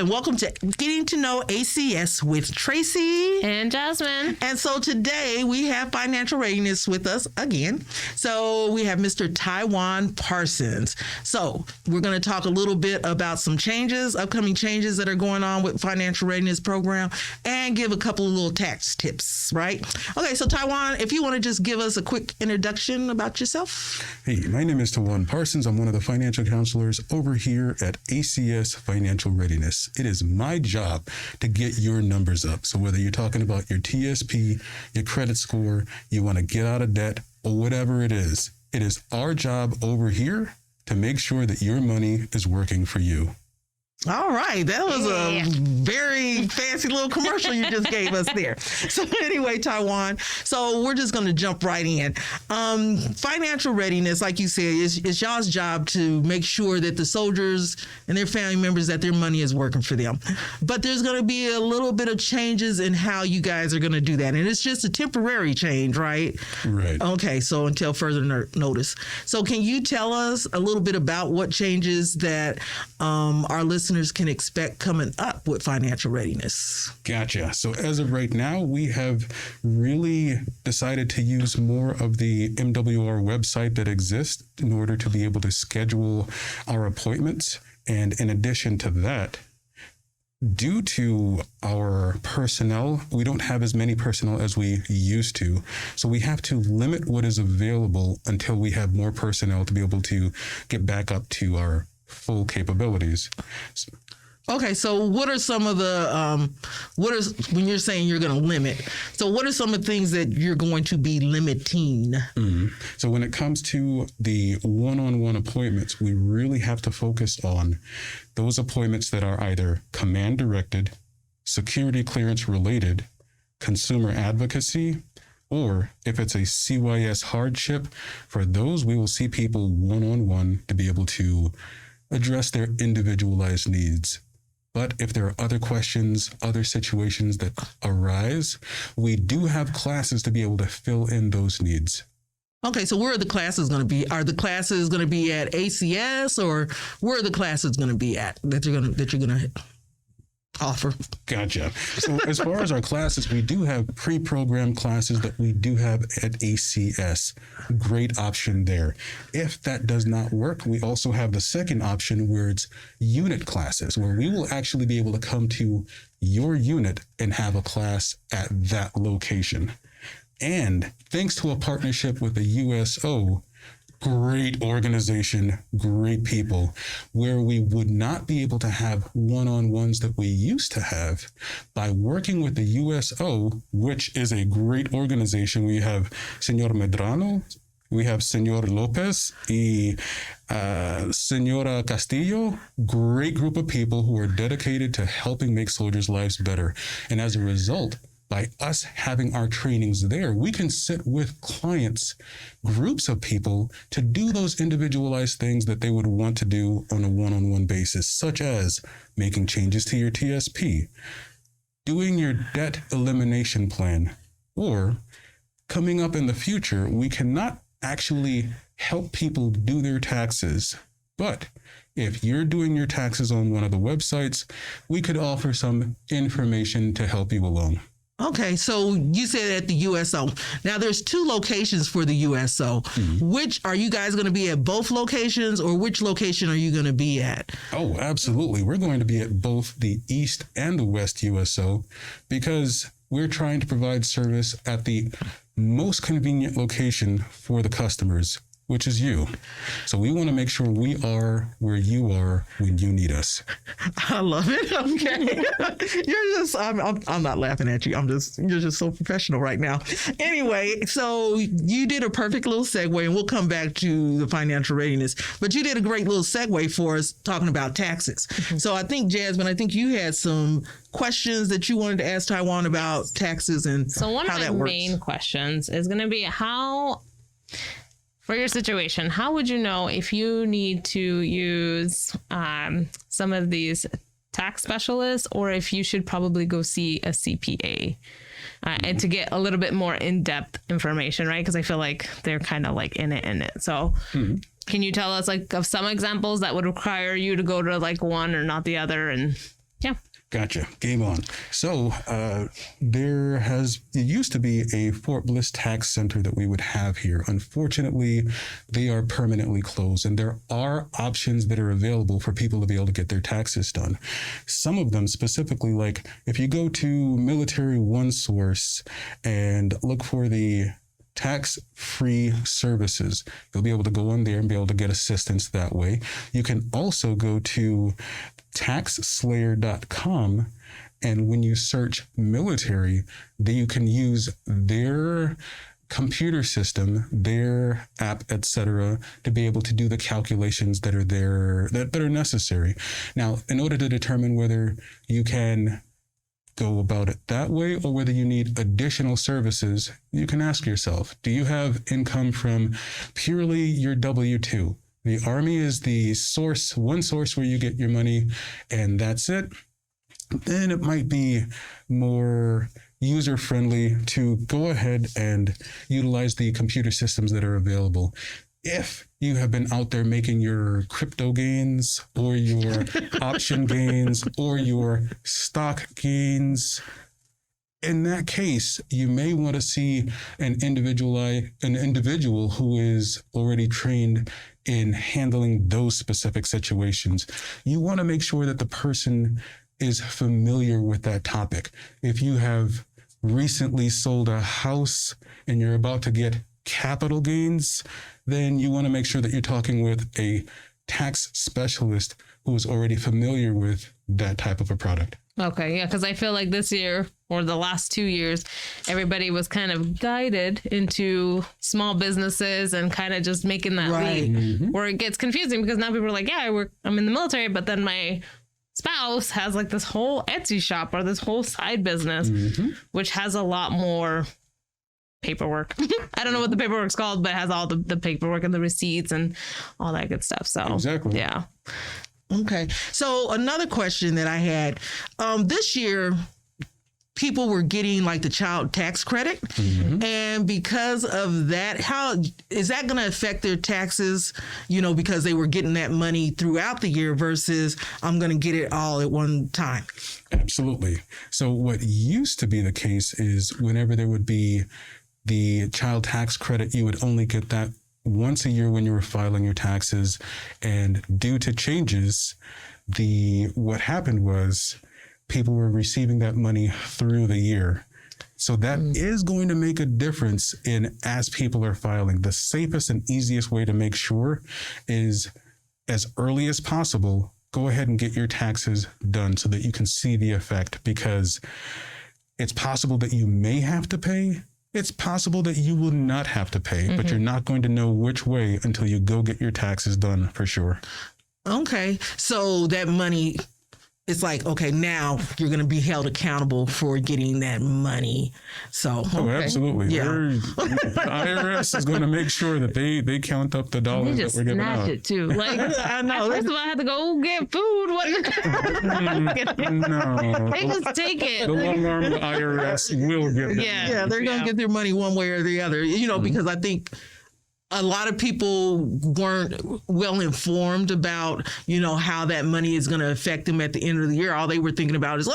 and welcome to Getting To Know ACS with Tracy and Jasmine. And so today we have Financial Readiness with us again. So we have Mr. Tawan Parsons. So we're going to talk a little bit about some changes, upcoming changes that are going on with Financial Readiness program, and give a couple of little tax tips, right? Okay, so Tawan, if you want to just give us a quick introduction about yourself. Hey, my name is Tawan Parsons. I'm one of the financial counselors over here at ACS Financial Readiness. It is my job to get your numbers up. So whether you're talking about your TSP, your credit score, you want to get out of debt, or whatever it is our job over here to make sure that your money is working for you. All right. That was a very fancy little commercial you just gave us there. So anyway, Tawan, so we're just going to jump right in. Financial readiness, like you said, is y'all's job to make sure that the soldiers and their family members, that their money is working for them. But there's going to be a little bit of changes in how you guys are going to do that. And it's just a temporary change, right? Right. Okay. So until further notice. So can you tell us a little bit about what changes that our listeners can expect coming up with financial readiness? Gotcha. So as of right now, we have really decided to use more of the MWR website that exists in order to be able to schedule our appointments. And in addition to that, due to our personnel, we don't have as many personnel as we used to. So we have to limit what is available until we have more personnel to be able to get back up to our full capabilities. Okay, so what are some of the, when you're saying you're going to limit, so what are some of the things that you're going to be limiting? Mm-hmm. So when it comes to the one-on-one appointments, we really have to focus on those appointments that are either command directed, security clearance related, consumer advocacy, or if it's a CYS hardship, for those we will see people one-on-one to be able to address their individualized needs. But if there are other questions, other situations that arise, we do have classes to be able to fill in those needs. Okay, so where are the classes going to be? Are the classes going to be at ACS, or where are the classes going to be at that you're going to offer? Gotcha. So as far as our classes, we do have pre-programmed classes that we do have at ACS. Great option there. If that does not work, we also have the second option where it's unit classes, where we will actually be able to come to your unit and have a class at that location. And thanks to a partnership with the USO, great organization, great people, where we would not be able to have one-on-ones that we used to have. By working with the USO, which is a great organization, we have Senor Medrano, we have Senor Lopez, y Senora Castillo, great group of people who are dedicated to helping make soldiers' lives better. And as a result, by us having our trainings there, we can sit with clients, groups of people, to do those individualized things that they would want to do on a one-on-one basis, such as making changes to your TSP, doing your debt elimination plan, or coming up in the future, we cannot actually help people do their taxes. But if you're doing your taxes on one of the websites, we could offer some information to help you along. Okay, so you said at the USO. Now there's 2 locations for the USO. Mm-hmm. Which are you guys going to be at, both locations, or which location are you going to be at? Oh, absolutely. We're going to be at both the East and the West USO because we're trying to provide service at the most convenient location for the customers, which is you. So we want to make sure we are where you are when you need us. I love it. Okay. I'm not laughing at you. You're just so professional right now. Anyway, so you did a perfect little segue, and we'll come back to the financial readiness, but you did a great little segue for us talking about taxes. Mm-hmm. So I think, Jasmine, you had some questions that you wanted to ask Tawan about taxes and how that works. So one of my main questions is going to be for your situation, how would you know if you need to use some of these tax specialists, or if you should probably go see a CPA and to get a little bit more in-depth information, right? Because I feel like they're kind of like in it. So can you tell us of some examples that would require you to go to one or not the other? And yeah. Gotcha. Game on. So it used to be a Fort Bliss tax center that we would have here. Unfortunately, they are permanently closed, and there are options that are available for people to be able to get their taxes done. Some of them specifically, like if you go to Military One Source and look for the tax-free services, you'll be able to go in there and be able to get assistance that way. You can also go to taxslayer.com, and when you search military, then you can use their computer system, their app, etc., to be able to do the calculations that are there that are necessary. Now, in order to determine whether you can go about it that way or whether you need additional services, you can ask yourself, do you have income from purely your W-2? The Army is the source, one source where you get your money, and that's it. Then it might be more user-friendly to go ahead and utilize the computer systems that are available. If you have been out there making your crypto gains or your option gains or your stock gains, in that case, you may want to see an individual who is already trained in handling those specific situations. You want to make sure that the person is familiar with that topic. If you have recently sold a house and you're about to get capital gains, then you want to make sure that you're talking with a tax specialist who is already familiar with that type of a product. Okay, yeah, because I feel like this year or the last 2 years, everybody was kind of guided into small businesses and kind of just making that leap, where it gets confusing because now people are like, yeah, I'm in the military, but then my spouse has like this whole Etsy shop or this whole side business, which has a lot more paperwork. I don't know what the paperwork's called, but it has all the paperwork and the receipts and all that good stuff. So exactly. Yeah. Okay. So another question that I had, this year, people were getting like the child tax credit. And because of that, how is that going to affect their taxes, because they were getting that money throughout the year versus I'm going to get it all at one time? Absolutely. So what used to be the case is whenever there would be the child tax credit, you would only get that once a year when you were filing your taxes. And due to changes, what happened was people were receiving that money through the year. So that is going to make a difference as people are filing. The safest and easiest way to make sure is as early as possible, go ahead and get your taxes done so that you can see the effect, because it's possible that you may have to pay. It's possible that you will not have to pay, but you're not going to know which way until you go get your taxes done for sure. Okay. So that money, it's like, okay, now you're going to be held accountable for getting that money. So, Oh, absolutely. Yeah. The IRS is going to make sure that they count up the dollars that we're giving out. It too. Like, I know. First of all, I had to go get food. No. They just take it. The long arm of the IRS will get it. Yeah, they're going to get their money one way or the other, because I think a lot of people weren't well informed about, how that money is going to affect them at the end of the year. All they were thinking about is,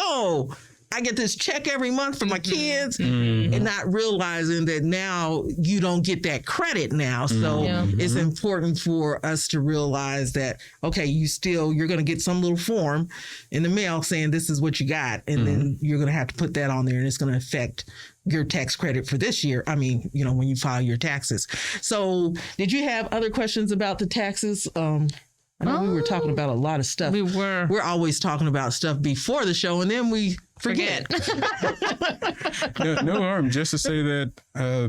I get this check every month for my kids, and not realizing that now you don't get that credit now. So it's important for us to realize that, okay, you're going to get some little form in the mail saying this is what you got. And then you're going to have to put that on there, and it's going to affect your tax credit for this year. I mean, when you file your taxes. So did you have other questions about the taxes? I know we were talking about a lot of stuff. We were. We're always talking about stuff before the show, and then we forget. No harm. Just to say that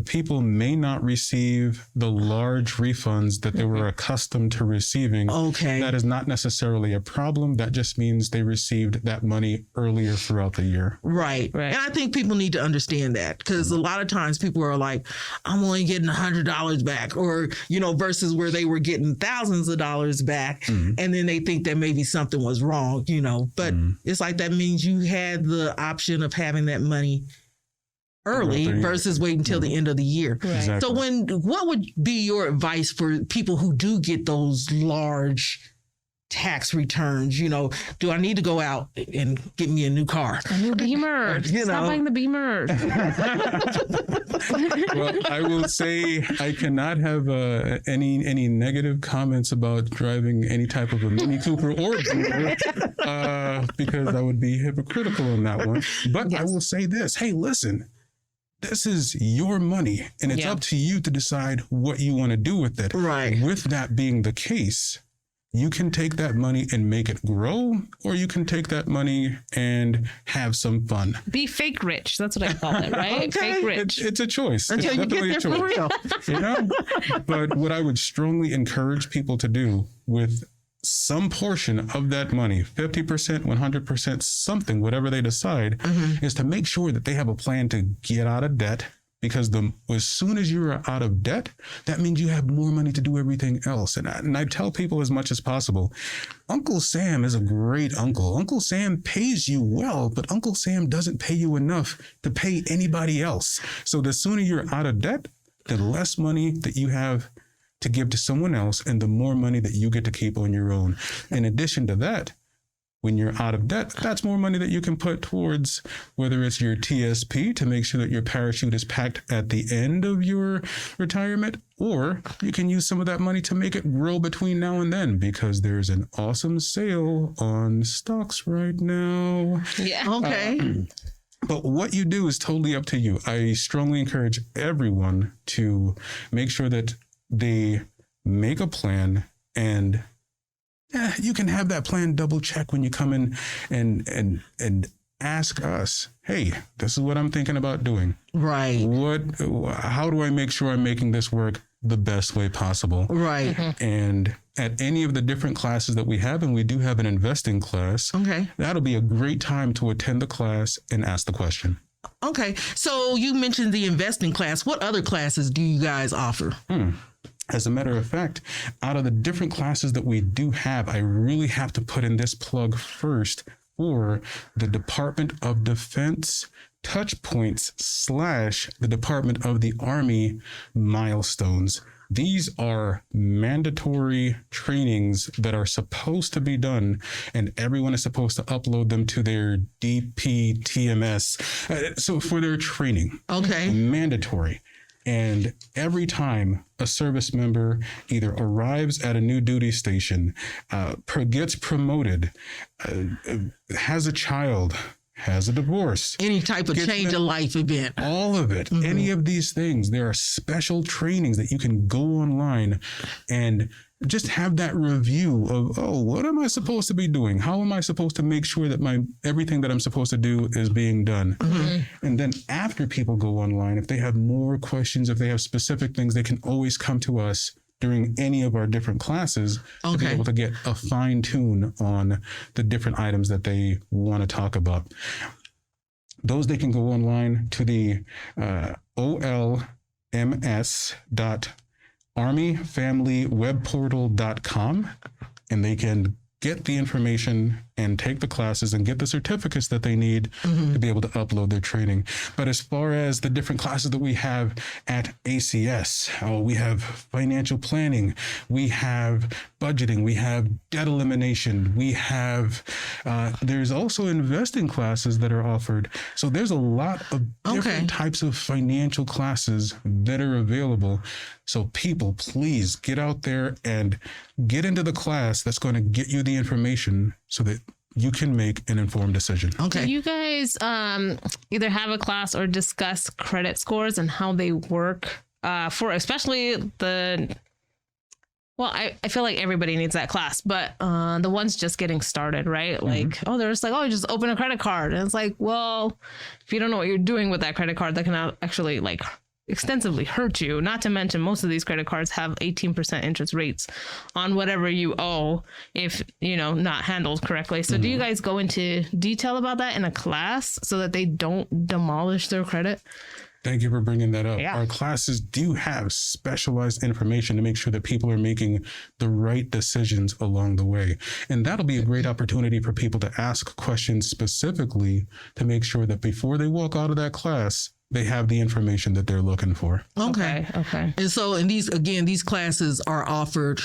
people may not receive the large refunds that they were accustomed to receiving. Okay. That is not necessarily a problem. That just means they received that money earlier throughout the year. Right. And I think people need to understand that, because a lot of times people are like, I'm only getting $100 back, or, versus where they were getting thousands of dollars back. And then they think that maybe something was wrong, but it's like that means you had the option of having that money early versus waiting until the end of the year. Right. Exactly. So what would be your advice for people who do get those large tax returns. Do I need to go out and get me a new car? A new Beamer. Stop buying the Beamer. Well, I will say I cannot have any negative comments about driving any type of a Mini Cooper or Beamer because I would be hypocritical on that one. But I will say this. Hey, listen. This is your money, and it's up to you to decide what you want to do with it. Right. With that being the case, you can take that money and make it grow, or you can take that money and have some fun. Be fake rich. That's what I call it, right? Okay. Fake rich. It's a choice. Until it's you get there for real. But what I would strongly encourage people to do with some portion of that money, 50%, 100%, something, whatever they decide, is to make sure that they have a plan to get out of debt. Because as soon as you're out of debt, that means you have more money to do everything else. And I tell people as much as possible, Uncle Sam is a great uncle. Uncle Sam pays you well, but Uncle Sam doesn't pay you enough to pay anybody else. So the sooner you're out of debt, the less money that you have to give to someone else, and the more money that you get to keep on your own. In addition to that, when you're out of debt, that's more money that you can put towards whether it's your TSP to make sure that your parachute is packed at the end of your retirement, or you can use some of that money to make it grow between now and then, because there's an awesome sale on stocks right now. Yeah. Okay. But what you do is totally up to you. I strongly encourage everyone to make sure that they make a plan, and you can have that plan double check when you come in and ask us, hey, this is what I'm thinking about doing. Right. How do I make sure I'm making this work the best way possible? Right. And at any of the different classes that we have, and we do have an investing class, that'll be a great time to attend the class and ask the question. Okay. So you mentioned the investing class. What other classes do you guys offer? As a matter of fact, out of the different classes that we do have, I really have to put in this plug first for the Department of Defense Touchpoints / the Department of the Army Milestones. These are mandatory trainings that are supposed to be done, and everyone is supposed to upload them to their DPTMS. So for their training, mandatory. And every time a service member either arrives at a new duty station, gets promoted, has a child, has a divorce, any type of change of life event, all of it, any of these things, there are special trainings that you can go online and just have that review of, what am I supposed to be doing? How am I supposed to make sure that everything that I'm supposed to do is being done? And then after people go online, if they have more questions, if they have specific things, they can always come to us during any of our different classes to be able to get a fine tune on the different items that they want to talk about. Those, they can go online to the olms.armyfamilywebportal.com, and they can get the information and take the classes and get the certificates that they need to be able to upload their training. But as far as the different classes that we have at ACS, we have financial planning, we have budgeting, we have debt elimination, we have, there's also investing classes that are offered. So there's a lot of different types of financial classes that are available. So people, please get out there and get into the class that's going to get you the information so that you can make an informed decision. Do you guys either have a class or discuss credit scores and how they work for especially the... Well, I feel like everybody needs that class, but the ones just getting started, right? Like, they're just like, you just open a credit card. And it's like, well, if you don't know what you're doing with that credit card, that can actually extensively hurt you. Not to mention, most of these credit cards have 18% interest rates on whatever you owe if, not handled correctly. So do you guys go into detail about that in a class so that they don't demolish their credit? Thank you for bringing that up. Yeah. Our classes do have specialized information to make sure that people are making the right decisions along the way. And that'll be a great opportunity for people to ask questions specifically to make sure that before they walk out of that class, they have the information that they're looking for. Okay. Okay. And so, these classes are offered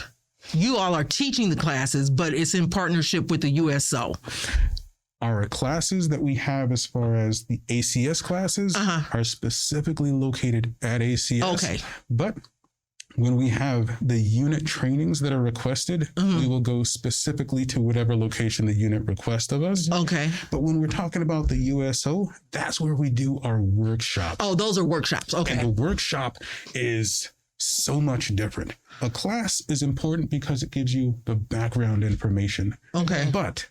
you all are teaching the classes, but it's in partnership with the USO. Our classes that we have as far as the ACS classes are specifically located at ACS. Okay. But when we have the unit trainings that are requested, we will go specifically to whatever location the unit requests of us. Okay. But when we're talking about the USO, that's where we do our workshops. Oh, those are workshops. Okay. And the workshop is so much different. A class is important because it gives you the background information. Okay. But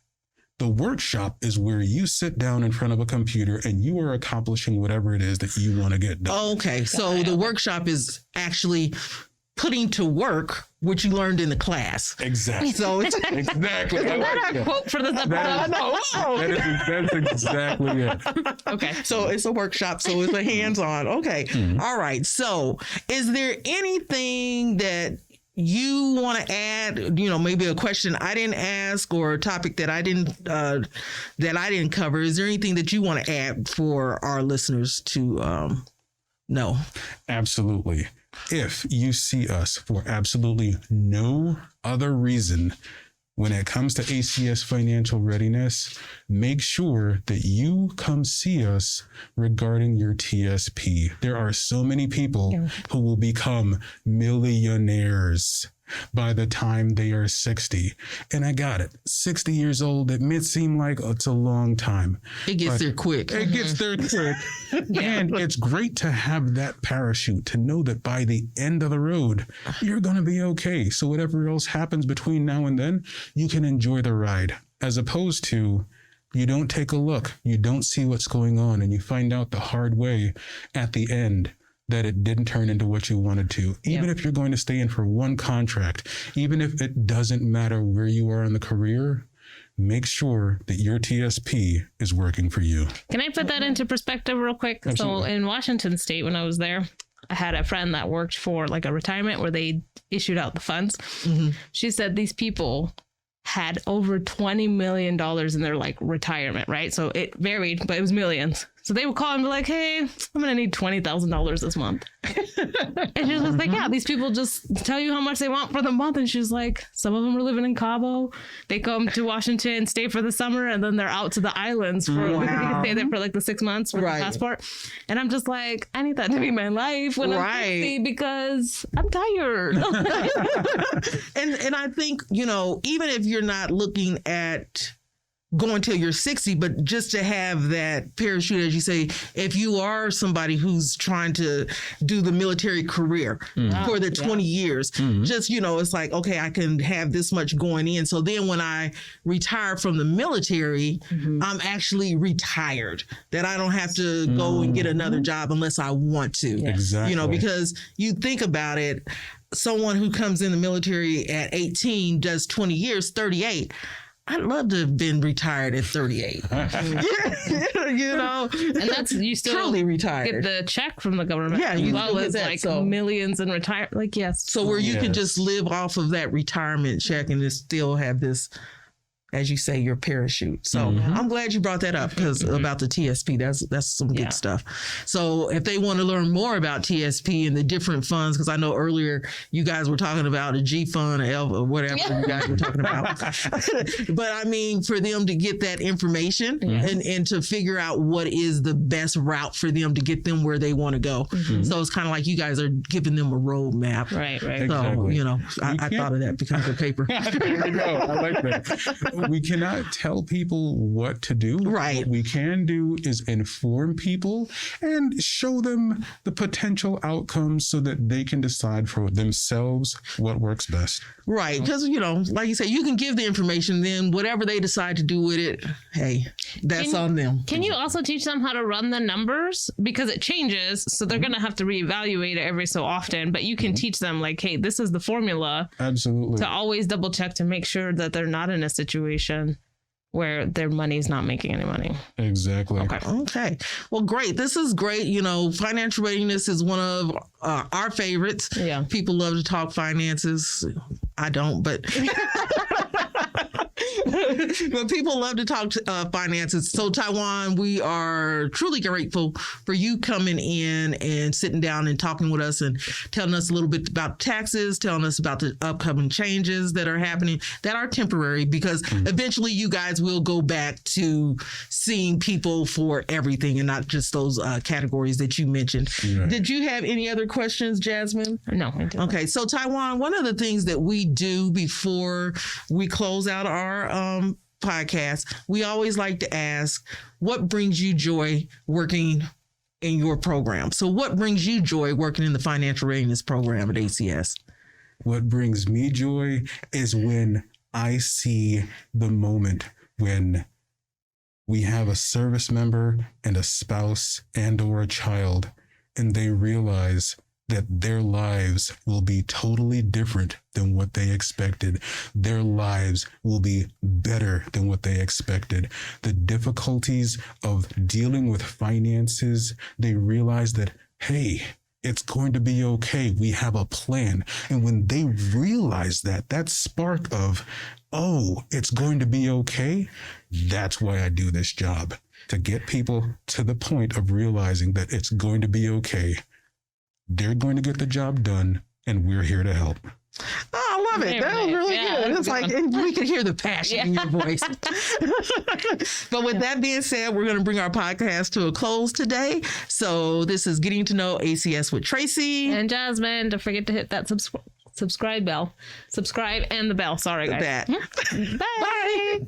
the workshop is where you sit down in front of a computer and you are accomplishing whatever it is that you want to get done. Okay. So the workshop is actually putting to work what you learned in the class. Exactly. So it's Exactly. Is that our quote for this episode? That's exactly it. Okay. so it's a workshop, so it's a hands-on. Okay. All right. So is there anything that you want to add, maybe a question I didn't ask or a topic that I didn't cover? Is there anything that you want to add for our listeners to know? Absolutely. If you see us for absolutely no other reason when it comes to ACS Financial Readiness, make sure that you come see us regarding your TSP. There are so many people who will become millionaires by the time they are 60. And I got it. 60 years old, it may seem like it's a long time. It gets there quick. It gets there quick. And it's great to have that parachute, to know that by the end of the road, you're going to be okay. So whatever else happens between now and then, you can enjoy the ride, as opposed to you don't take a look, you don't see what's going on, and you find out the hard way at the end that it didn't turn into what you wanted to. Even if you're going to stay in for one contract, even if it doesn't matter where you are in the career, make sure that your TSP is working for you. Can I put that into perspective real quick? Absolutely. So in Washington State, when I was there, I had a friend that worked for like a retirement where they issued out the funds. She said these people had over $20 million in their like retirement, right? So it varied, but it was millions. So they would call and be like, hey, I'm going to need $20,000 this month. And she was just like, yeah, these people just tell you how much they want for the month. And she was like, some of them are living in Cabo. They come to Washington, stay for the summer, and then they're out to the islands for, because you can stay there for like the 6 months for the passport. And I'm just like, I need that to be my life when I'm 60 because I'm tired. And I think, even if you're not looking at going till you're 60, but just to have that parachute, as you say, if you are somebody who's trying to do the military career for the 20 years, just, it's like, okay, I can have this much going in. So then when I retire from the military, I'm actually retired, that I don't have to go and get another job unless I want to, Exactly. because you think about it, someone who comes in the military at 18, does 20 years, 38, I'd love to have been retired at 38. And that's, you still truly retired. get the check from the government. Yeah, as you well get as that, like so- millions in retire. Like, yes. So where you can Yes. just live off of that retirement check and just still have this, as you say, your parachute. So I'm glad you brought that up, because about the TSP, that's some good stuff. So if they want to learn more about TSP and the different funds, because I know earlier you guys were talking about a G fund, or L, or whatever you guys were talking about. But I mean, for them to get that information and to figure out what is the best route for them to get them where they want to go. So it's kind of like you guys are giving them a roadmap. Right. So, Exactly. I thought of that because of paper. There we go. I like that. We cannot tell people what to do. Right. What we can do is inform people and show them the potential outcomes so that they can decide for themselves what works best. Right. Because, like you say, you can give the information, then whatever they decide to do with it, hey, that's on them. Can you also teach them how to run the numbers? Because it changes, so they're going to have to reevaluate it every so often. But you can teach them like, hey, this is the formula. Absolutely. To always double check to make sure that they're not in a situation where their money's not making any money. Exactly. Okay. Well, great. This is great. Financial readiness is one of our favorites. Yeah. People love to talk finances. I don't, but But people love to talk finances. So Tawan, we are truly grateful for you coming in and sitting down and talking with us and telling us a little bit about taxes, telling us about the upcoming changes that are happening that are temporary, because eventually you guys will go back to seeing people for everything and not just those categories that you mentioned. Right. Did you have any other questions, Jasmine? No, I didn't. Okay, so Tawan, one of the things that we do before we close out our podcast, we always like to ask, what brings you joy working in your program? So what brings you joy working in the Financial Readiness program at ACS? What brings me joy is when I see the moment when we have a service member and a spouse and or a child, and they realize that their lives will be totally different than what they expected. Their lives will be better than what they expected. The difficulties of dealing with finances, they realize that, hey, it's going to be okay. We have a plan. And when they realize that, that spark of, oh, it's going to be okay, that's why I do this job, to get people to the point of realizing that it's going to be okay. They're going to get the job done, and we're here to help. Oh, I love it. That was really good. It's like, and we could hear the passion in your voice. But with that being said, we're going to bring our podcast to a close today. So this is Getting to Know ACS with Tracy. And Jasmine. Don't forget to hit that subscribe bell. Subscribe and the bell. Sorry, guys. Bye. Bye.